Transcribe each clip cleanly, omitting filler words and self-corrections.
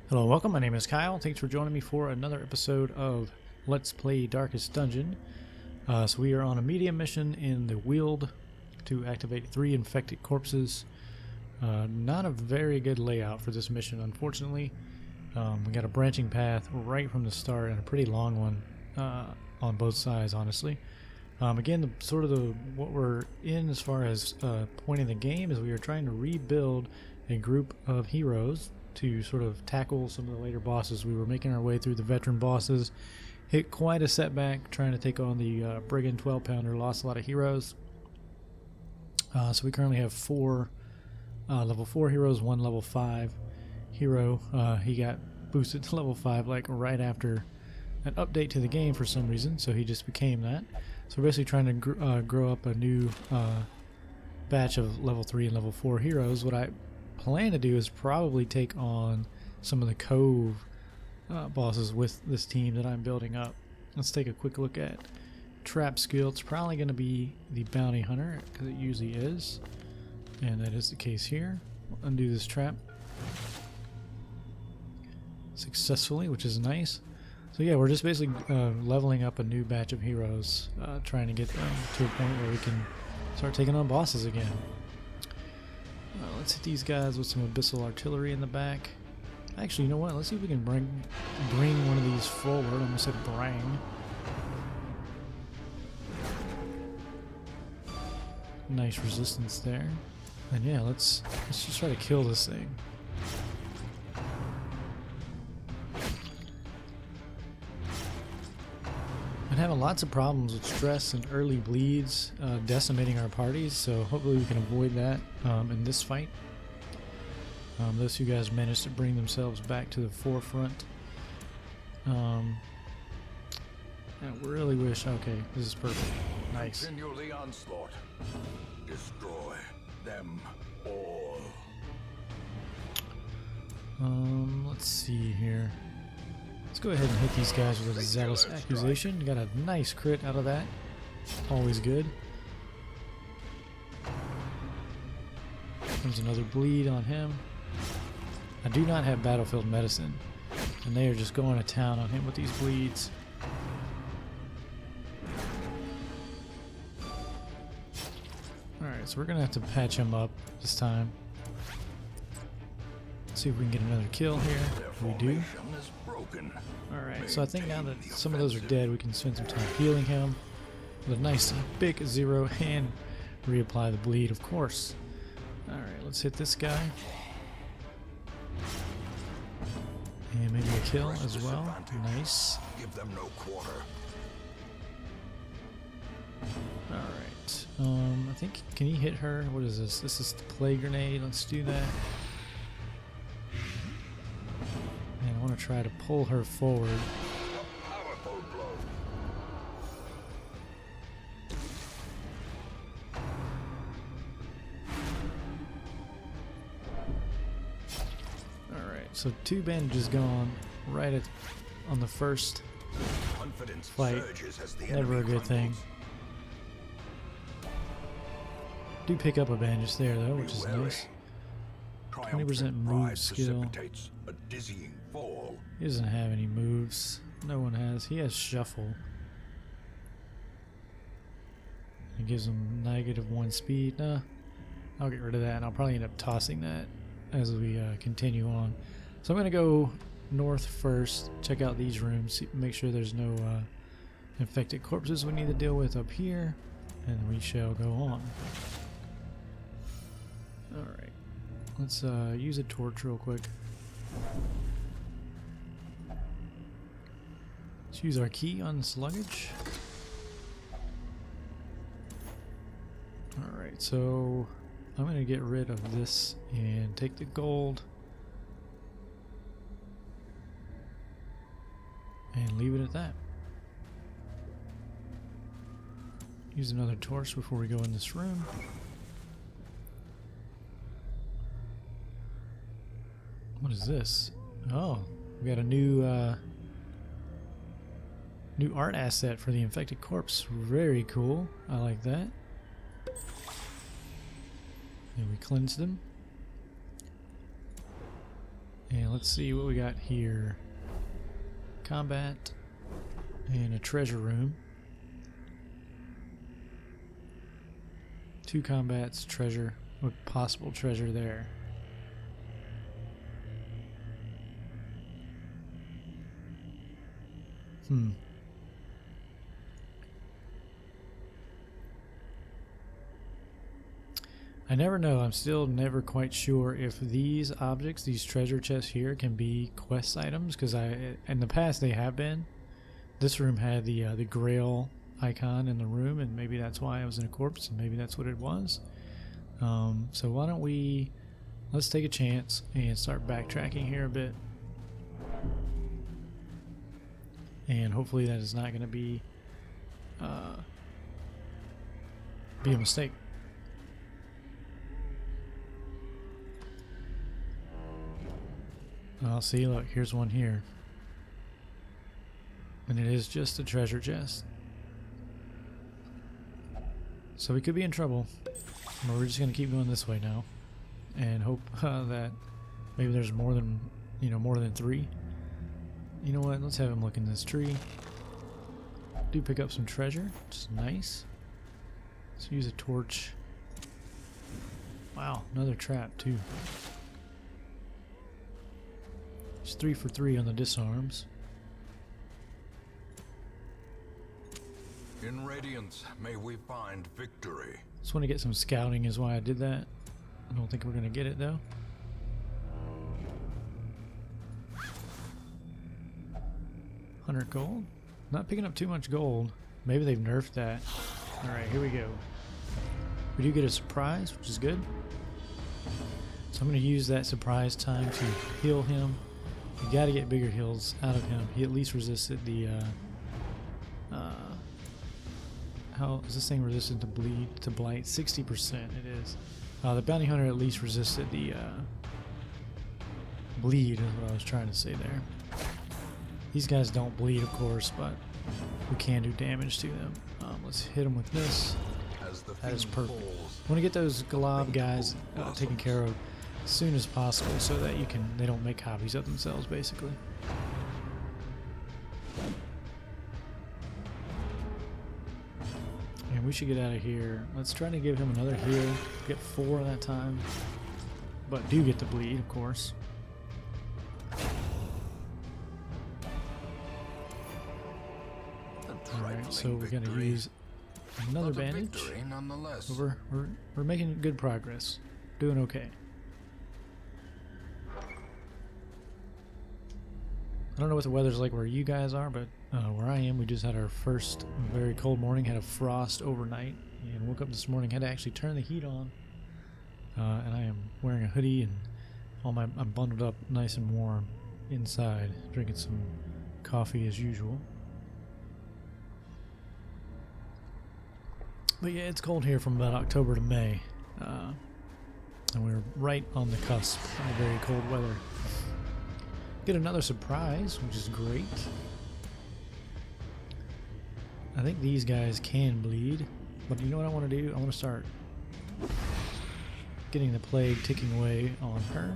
Hello and welcome, my name is Kyle. Thanks for joining me for another episode of Let's Play Darkest Dungeon. So we are on a medium mission in the Weald to activate 3 infected corpses. Not a very good layout for this mission, unfortunately. We got a branching path right from the start and a pretty long one on both sides, honestly. Again, what we're in as far as point in the game is we are trying to rebuild a group of heroes to sort of tackle some of the later bosses. We were making our way through the veteran bosses, hit quite a setback trying to take on the Brigand 12-pounder, lost a lot of heroes. So we currently have 4 level 4 heroes, 1 level 5 hero. He got boosted to level 5 like right after an update to the game for some reason, so he just became that. So we're basically trying to grow up a new batch of level 3 and level 4 heroes. What I plan to do is probably take on some of the Cove bosses with this team that I'm building up. Let's take a quick look at trap skill. It's probably going to be the bounty hunter, because it usually is, and that is the case here. We'll undo this trap successfully, which is nice. So yeah, we're just basically leveling up a new batch of heroes, trying to get them to a point where we can start taking on bosses again. Let's hit these guys with some abyssal artillery in the back. Actually, you know what? Let's see if we can bring one of these forward. I almost said bring. Nice resistance there. And yeah, let's just try to kill this thing. Been having lots of problems with stress and early bleeds decimating our parties, so hopefully we can avoid that in this fight. Those two guys managed to bring themselves back to the forefront. I really wish. Okay, this is perfect. Nice. Continue the onslaught. Destroy them all. Let's see here. Let's go ahead and hit these guys with a zealous accusation. Got a nice crit out of that. Always good. Comes another bleed on him. I do not have battlefield medicine, and they are just going to town on him with these bleeds. Alright, so we're going to have to patch him up this time. See if we can get another kill here. We do. Alright, so I think now that some of those are dead, we can spend some time healing him with a nice big 0 and reapply the bleed, of course. Alright, let's hit this guy. And maybe a kill as well. Nice. Give them no quarter. Alright. I think, can he hit her? What is this? This is the plague grenade. Let's do that. And I want to try to pull her forward. Powerful blow. Alright, so 2 bandages gone right on the first Confidence fight. surges as the Never a enemy good thing. Do pick up a bandage there though, which is nice. 20% move skill. A dizzying fall. He doesn't have any moves. No one has. He has shuffle. It gives him -1 speed. Nah, I'll get rid of that, and I'll probably end up tossing that as we continue on. So I'm going to go north first, check out these rooms, make sure there's no infected corpses we need to deal with up here, and we shall go on. Alright, let's use a torch real quick. Let's use our key on this luggage. Alright, so I'm going to get rid of this and take the gold and leave it at that. Use another torch before we go in this room. What is this? Oh, we got a new art asset for the infected corpse. Very cool. I like that. And we cleansed them. And let's see what we got here. Combat and a treasure room. 2 combats, treasure, with possible treasure there. I never know. I'm still never quite sure if these objects, these treasure chests here, can be quest items, because in the past they have been. This room had the Grail icon in the room, and maybe that's why I was in a corpse, and maybe that's what it was. So why don't let's take a chance and start backtracking here a bit, and hopefully that is not going to be a mistake. I'll see. Look, here's one here, and it is just a treasure chest. So we could be in trouble, but we're just gonna keep going this way now, and hope that maybe there's more than 3. You know what? Let's have him look in this tree. Do pick up some treasure, which is nice. Let's use a torch. Wow, another trap too. It's 3 for 3 on the disarms. In Radiance, may we find victory. Just want to get some scouting is why I did that. I don't think we're going to get it though. $100 gold. Not picking up too much gold. Maybe they've nerfed that. Alright, here we go. We do get a surprise, which is good. So I'm going to use that surprise time to heal him. You got to get bigger heals out of him. He at least resisted the how is this thing resistant to bleed, to blight? 60% it is. The bounty hunter at least resisted the bleed, is what I was trying to say there. These guys don't bleed, of course, but we can do damage to them. Let's hit them with this. That is perfect. I want to get those glob guys taken care of as soon as possible, so that they don't make copies of themselves, basically. And we should get out of here. Let's try to give him another heal. Get 4 that time, but do get the bleed, of course. Alright, so we're going to use another bandage. We're making good progress. Doing okay. I don't know what the weather's like where you guys are, but where I am, we just had our first very cold morning, had a frost overnight, and woke up this morning, had to actually turn the heat on, and I am wearing a hoodie, and I'm bundled up nice and warm inside, drinking some coffee as usual. But yeah, it's cold here from about October to May, and we're right on the cusp of very cold weather. Get another surprise, which is great. I think these guys can bleed, but you know what I want to do? I want to start getting the plague ticking away on her,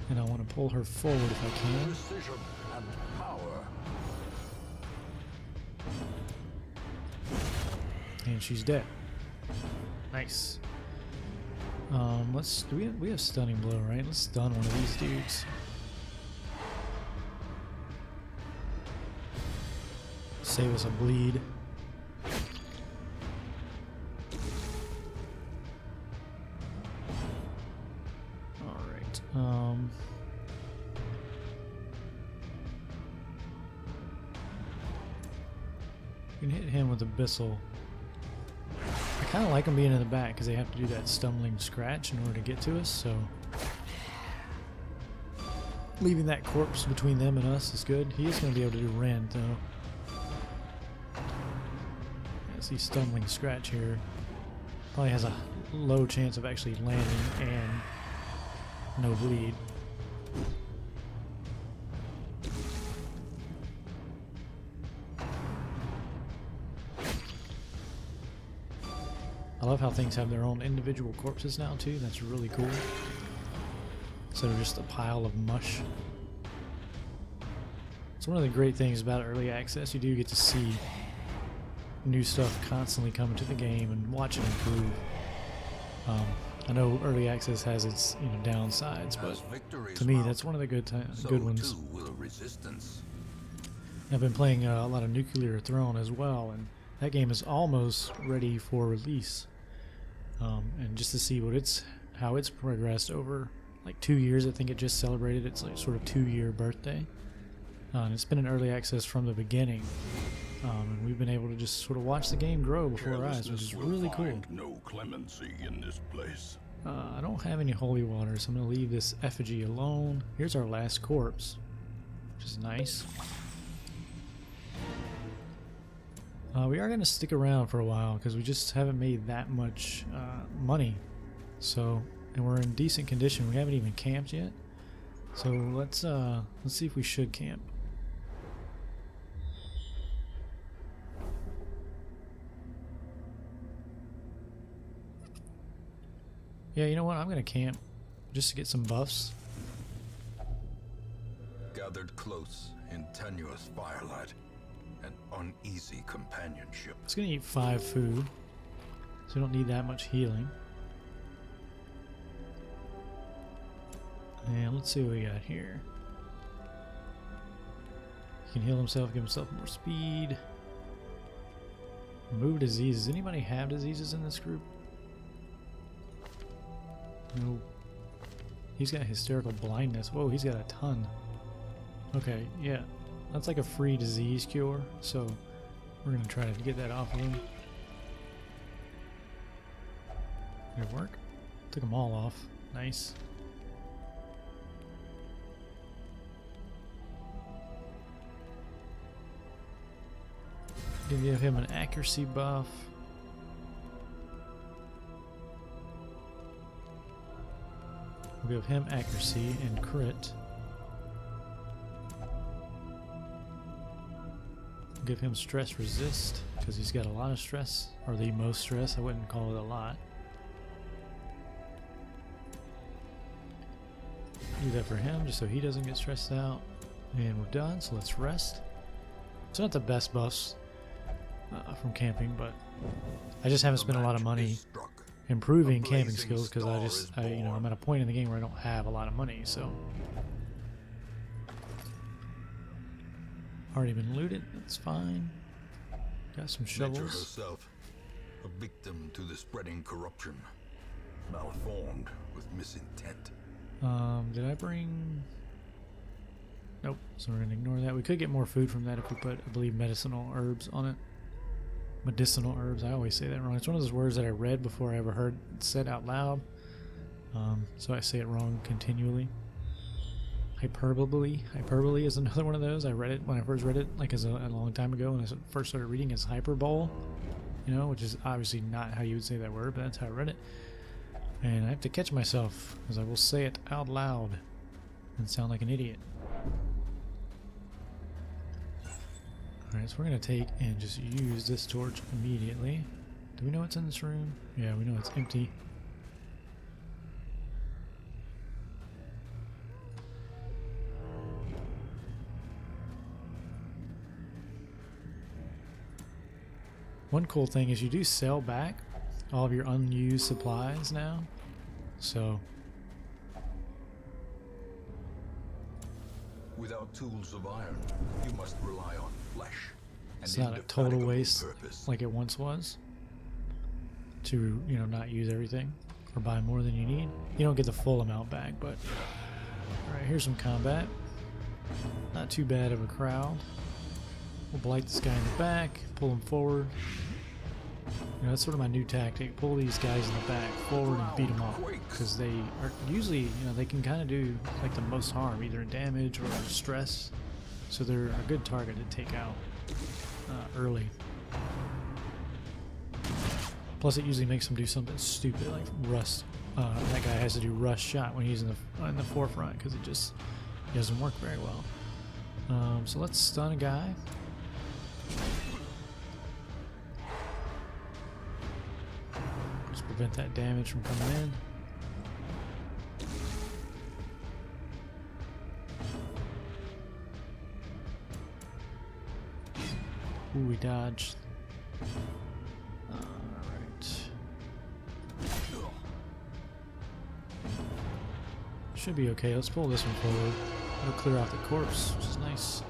and I want to pull her forward if I can. Precision and power. And she's dead. Nice. We have stunning blow, right? Let's stun one of these dudes. Save us a bleed. Alright. We can hit him with Abyssal. I kind of like him being in the back because they have to do that stumbling scratch in order to get to us, so leaving that corpse between them and us is good. He is going to be able to do rend though. See stumbling scratch here. Probably has a low chance of actually landing and no bleed. I love how things have their own individual corpses now too. That's really cool. Instead of just a pile of mush. It's one of the great things about early access. You do get to see new stuff constantly coming to the game and watch it improve. I know early access has its downsides, but to me that's one of the good ones. I've been playing a lot of Nuclear Throne as well, and that game is almost ready for release. And just to see how it's progressed over like 2 years. I think it just celebrated its like sort of 2-year birthday, and it's been in early access from the beginning. And we've been able to just sort of watch the game grow before our eyes, which is really cool. No clemency in this place. I don't have any holy water, so I'm going to leave this effigy alone. Here's our last corpse, which is nice. We are going to stick around for a while because we just haven't made that much money. So, and we're in decent condition. We haven't even camped yet. So let's see if we should camp. Yeah, you know what? I'm going to camp just to get some buffs. Gathered close in tenuous firelight, an uneasy companionship. It's going to eat 5 food, so we don't need that much healing. And let's see what we got here. He can heal himself, give himself more speed. Remove diseases. Anybody have diseases in this group? No. He's got hysterical blindness. Whoa, he's got a ton. Okay, yeah. That's like a free disease cure, so we're going to try to get that off of him. Did it work? Took them all off. Nice. Gonna give him an accuracy buff. We'll give him accuracy and crit. We'll give him stress resist because he's got a lot of stress, or the most stress. I wouldn't call it a lot. Do that for him just so he doesn't get stressed out. And we're done, so let's rest. It's not the best buffs from camping, but I just haven't spent a lot of money improving camping skills because I'm at a point in the game where I don't have a lot of money, so. Already been looted, that's fine. Got some shovels. Nature herself, a victim to the spreading corruption, malformed with misintent. Did I bring... Nope, so we're gonna ignore that. We could get more food from that if we put, I believe, medicinal herbs on it. Medicinal herbs, I always say that wrong. It's one of those words that I read before I ever heard it said out loud. So I say it wrong continually. Hyperbole is another one of those. I read it when I first read it, like a long time ago when I first started reading as hyperbole, which is obviously not how you would say that word, but that's how I read it. And I have to catch myself because I will say it out loud and sound like an idiot. Alright, so we're going to take and just use this torch immediately. Do we know what's in this room? Yeah, we know it's empty. One cool thing is you do sell back all of your unused supplies now. So without tools of iron, you must rely on flesh. It's not a total waste like it once was to, not use everything or buy more than you need. You don't get the full amount back, but alright, here's some combat. Not too bad of a crowd. We'll blight this guy in the back, pull him forward. That's sort of my new tactic. Pull these guys in the back forward and beat them up, because they are usually, they can kind of do like the most harm, either in damage or stress. So they're a good target to take out early. Plus, it usually makes them do something stupid like rust. That guy has to do rush shot when he's in the forefront because it doesn't work very well. So let's stun a guy. Just prevent that damage from coming in. Ooh, we dodged. Alright. Should be okay. Let's pull this one forward. It'll clear out the corpse, which is nice.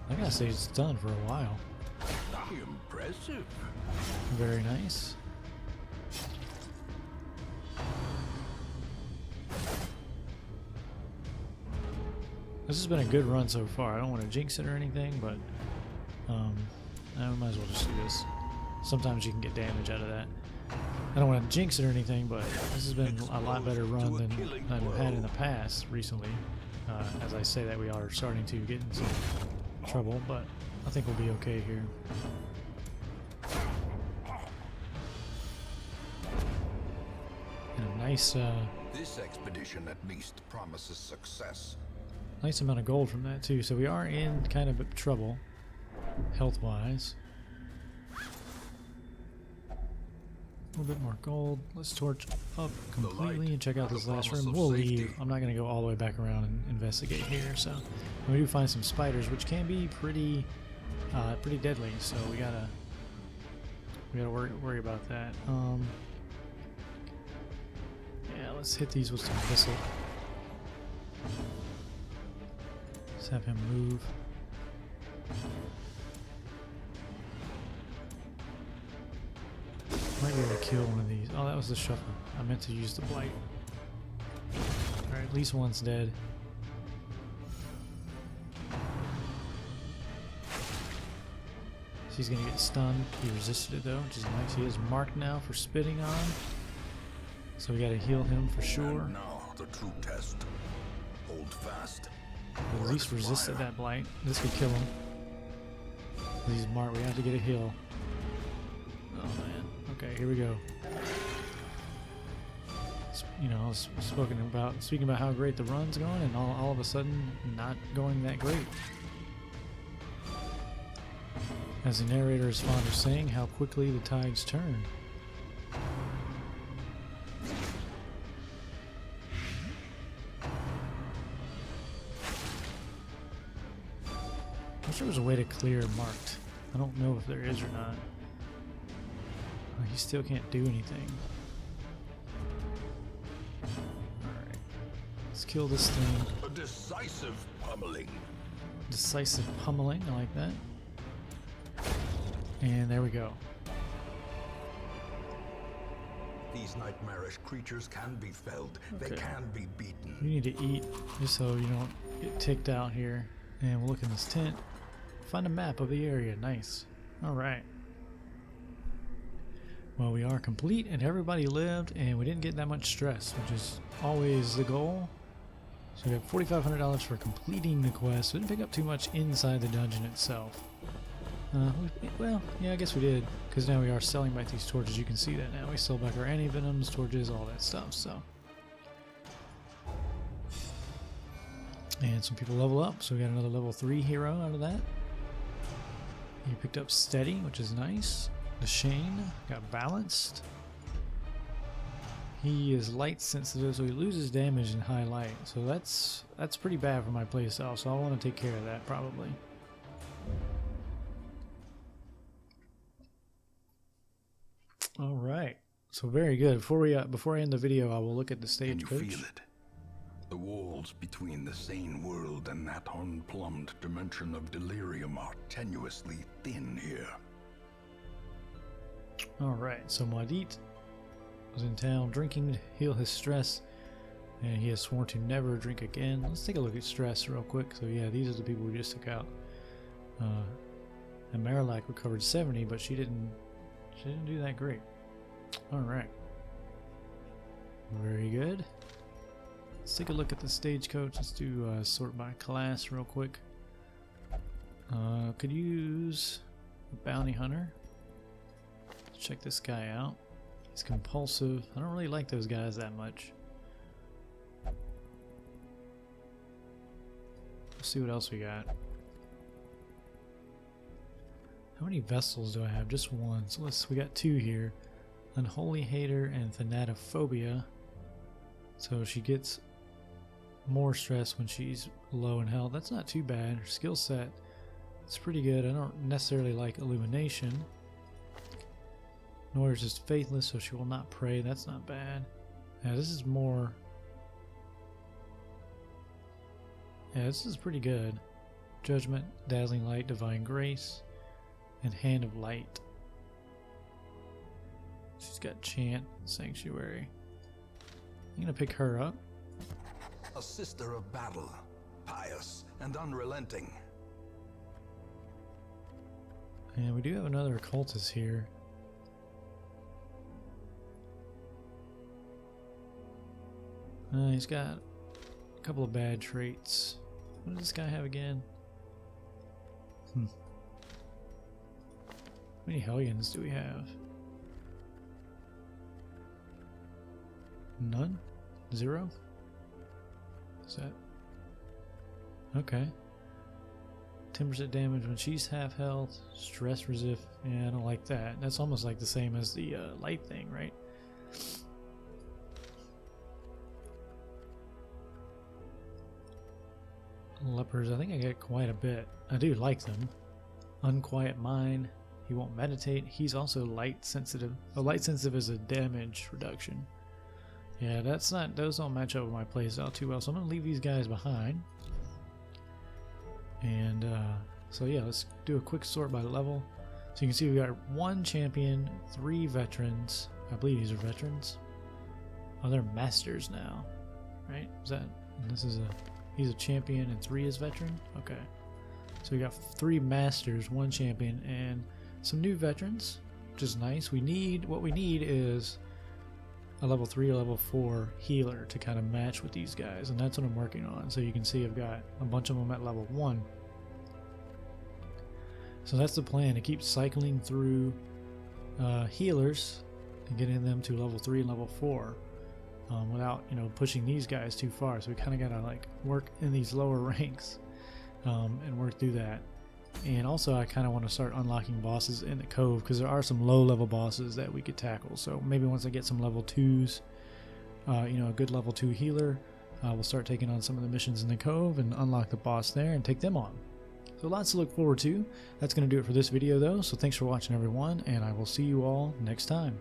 I gotta say, it's done for a while. Impressive. Very nice. This has been a good run so far. I don't want to jinx it or anything, but I might as well just do this. Sometimes you can get damage out of that. I don't want to jinx it or anything, but this has been a lot better run than I've had in the past recently. As I say that, we are starting to get in some trouble, but I think we'll be okay here. And a nice, This expedition at least promises success. nice amount of gold from that too. So we are in kind of trouble, health-wise. A little bit more gold. Let's torch up completely and check out this last room. We'll leave. I'm not going to go all the way back around and investigate here. So we do find some spiders, which can be pretty deadly. So we gotta worry about that. Yeah, let's hit these with some thistle. Let's have him move. Might be able to kill one of these. Oh, that was the shuffle. I meant to use the blight. Alright, at least one's dead. So he's gonna get stunned. He resisted it though, which is nice. He is marked now for spitting on. So we gotta heal him for sure. And now the true test. Hold fast. But at least resisted that blight. This could kill him. He's marked. We have to get a heal. Oh man. Okay, here we go. You know, I was speaking about how great the run's going, and all of a sudden, not going that great. As the narrator is fond of saying, how quickly the tides turn. I wish there was a way to clear marked. I don't know if there is or not. He still can't do anything. Alright. Let's kill this thing. A decisive pummeling. Decisive pummeling, I like that. And there we go. These nightmarish creatures can be felled. Okay. They can be beaten. You need to eat just so you don't get ticked out here. And we'll look in this tent. Find a map of the area. Nice. Alright. Well, we are complete and everybody lived and we didn't get that much stress, which is always the goal. So we got $4,500 for completing the quest. We didn't pick up too much inside the dungeon itself. Well, yeah, I guess we did, because now we are selling back these torches. You can see that now. We sell back our anti-venoms, torches, all that stuff, so. And some people level up, so we got another level 3 hero out of that. He picked up steady, which is nice. The Shane got balanced. He is light sensitive, so he loses damage in high light. So that's pretty bad for my playstyle, so I want to take care of that probably. Alright, so very good. Before I end the video, I will look at the stagecoach. Can you feel it? The walls between the sane world and that unplumbed dimension of delirium are tenuously thin here. Alright, so Madit was in town drinking to heal his stress, and he has sworn to never drink again. Let's take a look at stress real quick. So yeah, these are the people we just took out. And Marillac recovered 70, but she didn't do that great. Alright. Very good. Let's take a look at the stagecoach. Let's do sort by class real quick. Could use a bounty hunter. Let's check this guy out. He's compulsive. I don't really like those guys that much. Let's see what else we got. How many vessels do I have? Just one. So we got 2 here. Unholy Hater and Thanatophobia. So she gets more stress when she's low in health. That's not too bad. Her skill set It's pretty good. I don't necessarily like illumination. Nor is just faithless, so she will not pray. That's not bad. Yeah, this is more... Yeah, this is pretty good. Judgment, dazzling light, divine grace, and hand of light. She's got chant, sanctuary. I'm gonna pick her up. A sister of battle, pious and unrelenting. And we do have another occultist here. He's got a couple of bad traits. What does this guy have again? How many Hellions do we have? None? 0? Is that... Okay. 10% damage when she's half health. Stress resist. Yeah, I don't like that. That's almost like the same as the light thing, right? Lepers, I think I get quite a bit. I do like them. Unquiet mind. He won't meditate. He's also light sensitive. Oh, light sensitive is a damage reduction. Yeah, that's not... Those don't match up with my playstyle too well, so I'm going to leave these guys behind. And, so yeah, let's do a quick sort by level. So you can see we got 1 champion, 3 veterans. I believe these are veterans. Oh, they're masters now. Right? Is that... This is a... He's a champion and 3 is veteran? Okay. So we got 3 masters, 1 champion, and some new veterans, which is nice. What we need is a level 3 or level 4 healer to kind of match with these guys, and that's what I'm working on. So you can see I've got a bunch of them at level 1. So that's the plan, to keep cycling through healers and getting them to level 3 and level 4. Without, you know, pushing these guys too far. So we kind of got to like work in these lower ranks and work through that. And also I kind of want to start unlocking bosses in the cove, because there are some low level bosses that we could tackle. So maybe once I get some level 2s, you know, a good level 2 healer, we'll start taking on some of the missions in the cove and unlock the boss there and take them on. So lots to look forward to. That's going to do it for this video though. So thanks for watching everyone, and I will see you all next time.